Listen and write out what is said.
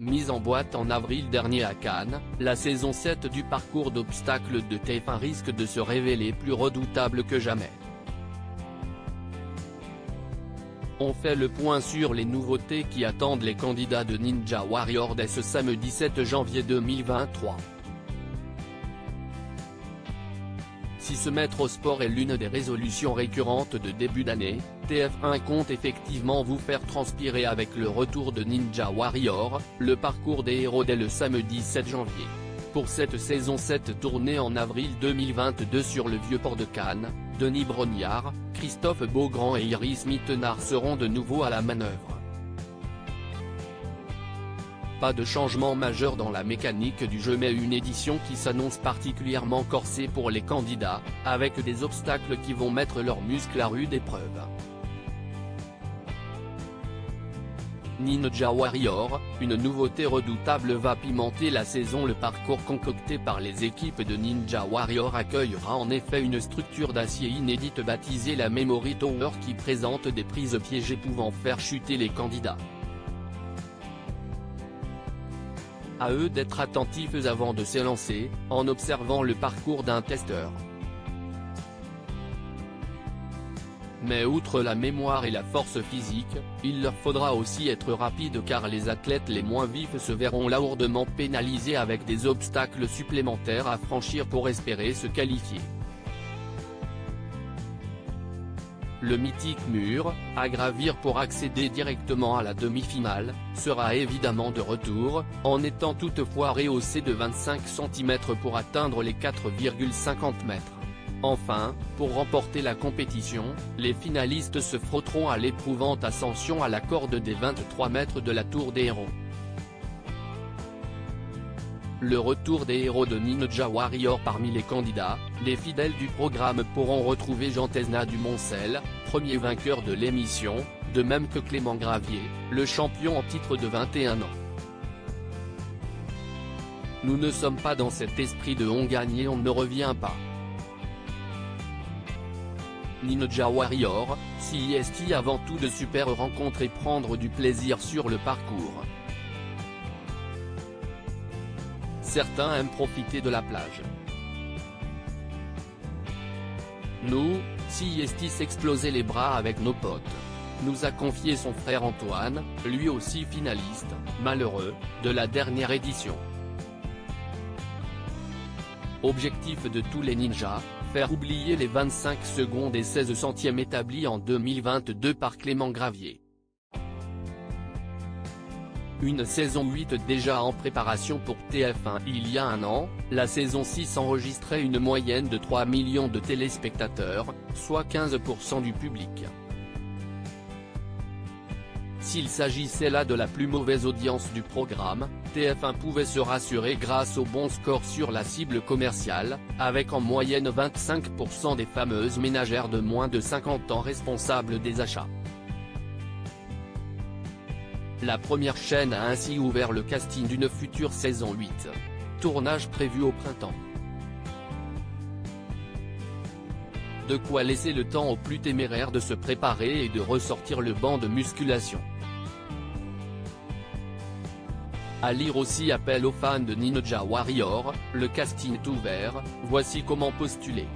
Mise en boîte en avril dernier à Cannes, la saison 7 du parcours d'obstacles de TF1 risque de se révéler plus redoutable que jamais. On fait le point sur les nouveautés qui attendent les candidats de Ninja Warrior dès ce samedi 7 janvier 2023. Si se mettre au sport est l'une des résolutions récurrentes de début d'année, TF1 compte effectivement vous faire transpirer avec le retour de Ninja Warrior, le parcours des héros dès le samedi 7 janvier. Pour cette saison 7 tournée en avril 2022 sur le vieux port de Cannes, Denis Brognard, Christophe Beaugrand et Iris Mittenard seront de nouveau à la manœuvre. Pas de changement majeur dans la mécanique du jeu mais une édition qui s'annonce particulièrement corsée pour les candidats, avec des obstacles qui vont mettre leurs muscles à rude épreuve. Ninja Warrior, une nouveauté redoutable va pimenter la saison. Le parcours concocté par les équipes de Ninja Warrior accueillera en effet une structure d'acier inédite baptisée la Memory Tower qui présente des prises piégées pouvant faire chuter les candidats. À eux d'être attentifs avant de s'élancer, en observant le parcours d'un testeur. Mais outre la mémoire et la force physique, il leur faudra aussi être rapide car les athlètes les moins vifs se verront lourdement pénalisés avec des obstacles supplémentaires à franchir pour espérer se qualifier. Le mythique mur, à gravir pour accéder directement à la demi-finale, sera évidemment de retour, en étant toutefois rehaussé de 25 cm pour atteindre les 4,50 mètres. Enfin, pour remporter la compétition, les finalistes se frotteront à l'éprouvante ascension à la corde des 23 mètres de la Tour des Héros. Le retour des héros de Ninja Warrior. Parmi les candidats, les fidèles du programme pourront retrouver Jean Tesna du Moncel, premier vainqueur de l'émission, de même que Clément Gravier, le champion en titre de 21 ans. Nous ne sommes pas dans cet esprit de on gagne et on ne revient pas. Ninja Warrior, CIST avant tout de super rencontres et prendre du plaisir sur le parcours. Certains aiment profiter de la plage. Nous, CIST s'exploser les bras avec nos potes. Nous a confié son frère Antoine, lui aussi finaliste, malheureux, de la dernière édition. Objectif de tous les ninjas, faire oublier les 25 secondes et 16 centièmes établis en 2022 par Clément Gravier. Une saison 8 déjà en préparation pour TF1. Il y a un an, la saison 6 enregistrait une moyenne de 3 millions de téléspectateurs, soit 15% du public. S'il s'agissait là de la plus mauvaise audience du programme, TF1 pouvait se rassurer grâce au bon score sur la cible commerciale, avec en moyenne 25% des fameuses ménagères de moins de 50 ans responsables des achats. La première chaîne a ainsi ouvert le casting d'une future saison 8. Tournage prévu au printemps. De quoi laisser le temps aux plus téméraires de se préparer et de ressortir le banc de musculation. À lire aussi appel aux fans de Ninja Warrior, le casting est ouvert, voici comment postuler.